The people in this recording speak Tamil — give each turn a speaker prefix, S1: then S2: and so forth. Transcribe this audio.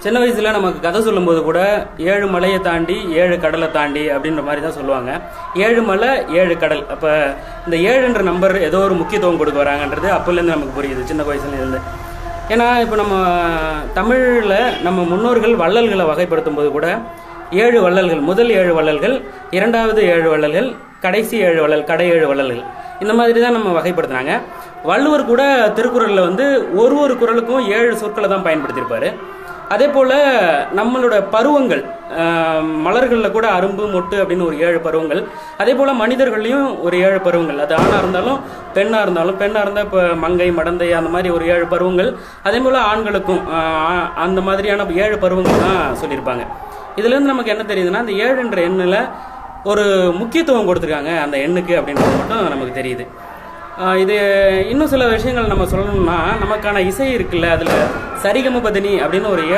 S1: சின்ன வயசுல நமக்கு கதை சொல்லும்போது கூட 7 மலையை தாண்டி 7 கடலை தாண்டி அப்படின்ற மாதிரி தான் சொல்லுவாங்க. 7 மலை 7 கடல். அப்போ இந்த 7ன்ற நம்பர் ஏதோ ஒரு முக்கியத்துவம் கொடுக்க வராங்கன்றது அப்போலேருந்து நமக்கு புரியுது, சின்ன வயசுலேருந்து. ஏன்னா இப்போ நம்ம தமிழில் நம்ம முன்னோர்கள் வள்ளல்களை வகைப்படுத்தும் போது கூட 7 வள்ளல்கள், முதல் 7 வள்ளல்கள், இரண்டாவது 7 வள்ளல்கள், கடைசி 7 வள்ளல், கடை 7 வள்ளல்கள், இந்த மாதிரி தான் நம்ம வகைப்படுத்துனாங்க. வள்ளுவர் கூட திருக்குறளில் வந்து ஒரு குறளுக்கும் 7 சொற்களை தான் பயன்படுத்தியிருப்பார். அதே போல் நம்மளோட பருவங்கள், மலர்களில் கூட அரும்பு மொட்டு அப்படின்னு ஒரு 7 பருவங்கள். அதே போல் மனிதர்கள்லையும் ஒரு 7 பருவங்கள். அது ஆணாக இருந்தாலும் பெண்ணாக இருந்தால் இப்போ மங்கை மடந்தை அந்த மாதிரி ஒரு 7 பருவங்கள். அதே போல் ஆண்களுக்கும் அந்த மாதிரியான 7 பருவங்கள் தான் சொல்லியிருப்பாங்க. இதுலேருந்து நமக்கு என்ன தெரியுதுன்னா, அந்த 7ன்ற எண்ணில் ஒரு முக்கியத்துவம் கொடுத்துருக்காங்க அந்த எண்ணுக்கு அப்படின்றது மட்டும் நமக்கு தெரியுது. இது இன்னும் சில விஷயங்கள் நம்ம சொல்லணும்னா, நமக்கான இசை இருக்குல்ல, அதில் சரிகம பதனி அப்படின்னு ஒரு